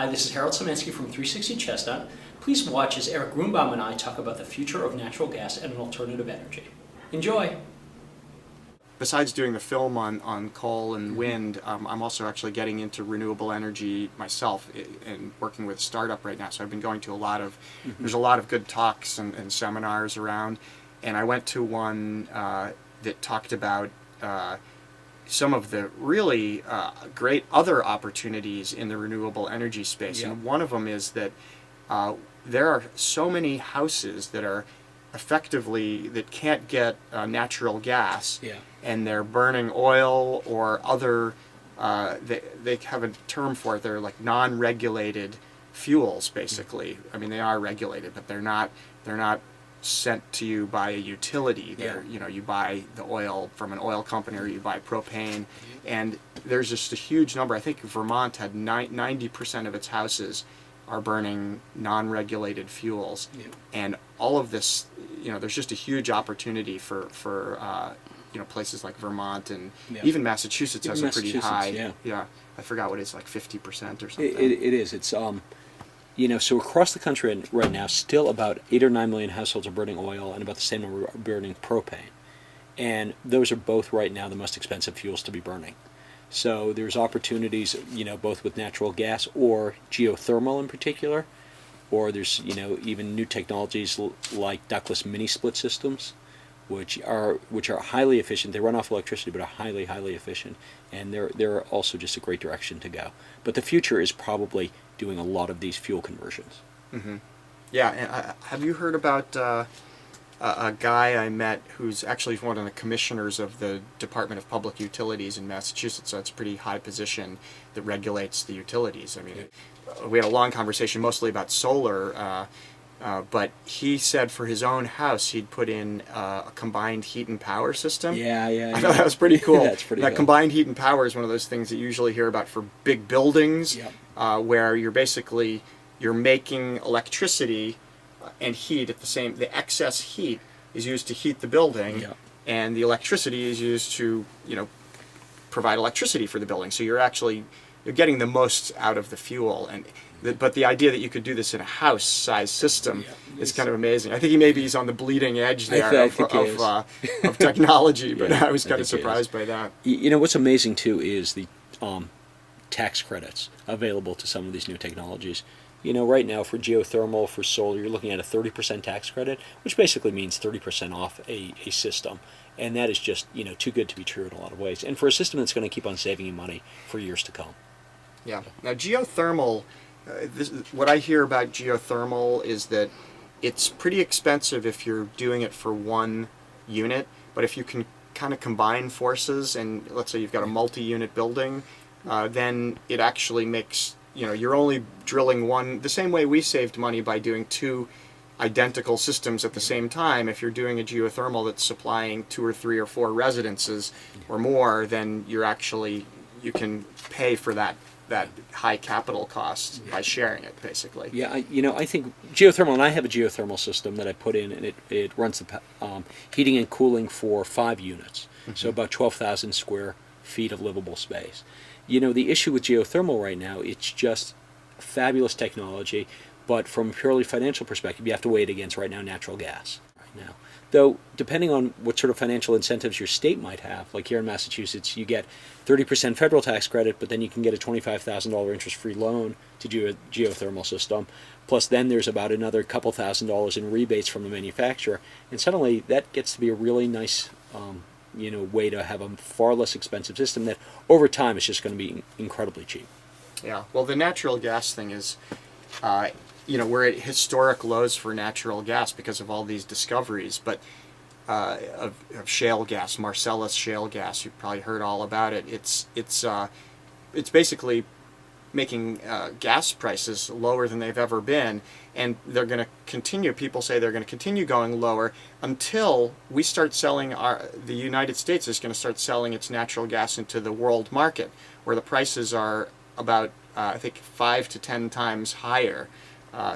Hi, this is Harold Szymanski from 360 Chestnut. Please watch as Eric Grunebaum and I talk about the future of natural gas and alternative energy. Enjoy! Besides doing the film on coal and wind, I'm also actually getting into renewable energy myself and working with a startup right now. So I've been going to a lot of, there's a lot of good talks and seminars around. And I went to one that talked about some of the really great other opportunities in the renewable energy space. And one of them is that there are so many houses that are effectively, that can't get natural gas, and they're burning oil or other, they have a term for it, they're like non-regulated fuels, basically. I mean, they are regulated, but they're not sent to you by a utility. They're, you know, you buy the oil from an oil company or you buy propane, and there's just a huge number. I think Vermont had 90% of its houses are burning non-regulated fuels, and all of this, you know, there's just a huge opportunity for you know, places like Vermont and even Massachusetts has a pretty high. I forgot what it's like, 50% or something. It is. It's you know, so across the country right now, still about 8 or 9 million households are burning oil, and about the same number are burning propane, and those are both right now the most expensive fuels to be burning. So there's opportunities, you know, both with natural gas or geothermal in particular, or there's, you know, even new technologies like ductless mini split systems, which are highly efficient. They run off electricity, but are highly efficient, and they're also just a great direction to go. But the future is probably doing a lot of these fuel conversions. Yeah, and have you heard about a guy I met who's actually one of the commissioners of the Department of Public Utilities in Massachusetts? So it's a pretty high position that regulates the utilities. I mean, we had a long conversation mostly about solar, but he said for his own house he'd put in a combined heat and power system. I thought that was pretty cool. That's pretty cool. Combined heat and power is one of those things that you usually hear about for big buildings, where you're making electricity and heat at the excess heat is used to heat the building, and the electricity is used to, you know, provide electricity for the building. So you're getting the most out of the fuel, and but the idea that you could do this in a house-size system is kind of amazing. I think he's on the bleeding edge there of technology, but I was kind of surprised by that. You know, what's amazing too is the tax credits available to some of these new technologies. You know, right now for geothermal, for solar, you're looking at a 30% tax credit, which basically means 30% off a system. And that is just, you know, too good to be true in a lot of ways. And for a system that's going to keep on saving you money for years to come. Yeah. Now, geothermal, what I hear about geothermal is that it's pretty expensive if you're doing it for one unit, but if you can kind of combine forces, and let's say you've got a multi-unit building, then it actually makes, you know, you're only drilling one, the same way we saved money by doing two identical systems at the same time. If you're doing a geothermal that's supplying 2 or 3 or 4 residences or more, then you can pay for that high capital cost by sharing it, basically. Yeah, you know, I think geothermal, and I have a geothermal system that I put in, and it runs the heating and cooling for 5 units, so about 12,000 square feet of livable space. You know, the issue with geothermal right now, it's just fabulous technology, but from a purely financial perspective, you have to weigh it against right now natural gas right now. Though, depending on what sort of financial incentives your state might have, like here in Massachusetts, you get 30% federal tax credit, but then you can get a $25,000 interest-free loan to do a geothermal system. Plus then there's about another couple $1,000s in rebates from the manufacturer, and suddenly that gets to be a really nice you know, way to have a far less expensive system that over time is just going to be incredibly cheap. Yeah, well, the natural gas thing is, you know, we're at historic lows for natural gas because of all these discoveries, but of shale gas, Marcellus shale gas, you've probably heard all about it. It's basically making gas prices lower than they've ever been, and they're going to continue. People say they're going to continue going lower until we start selling the United States is going to start selling its natural gas into the world market, where the prices are about I think 5 to 10 times higher.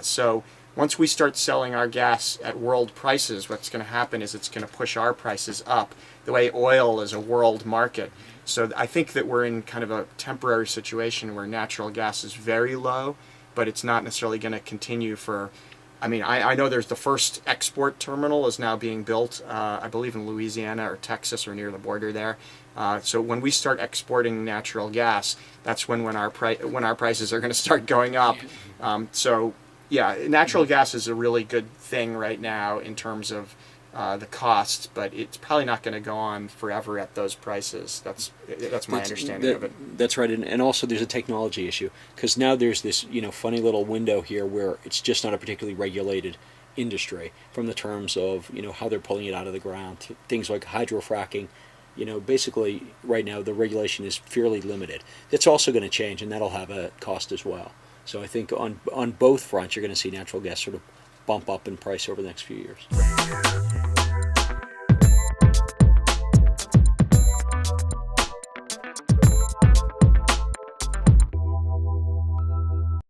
So once we start selling our gas at world prices, what's going to happen is it's going to push our prices up, the way oil is a world market. So I think that we're in kind of a temporary situation where natural gas is very low, but it's not necessarily going to continue for. I mean, I know there's the first export terminal is now being built, I believe in Louisiana or Texas or near the border there. So when we start exporting natural gas, that's when our prices are going to start going up. So yeah, natural gas is a really good thing right now in terms of the costs, but it's probably not going to go on forever at those prices. That's my understanding of it. That's right, and also there's a technology issue because now there's this funny little window here where it's just not a particularly regulated industry from the terms of how they're pulling it out of the ground. Things like hydrofracking, basically right now the regulation is fairly limited. That's also going to change, and that'll have a cost as well. So I think on both fronts you're going to see natural gas sort of bump up in price over the next few years.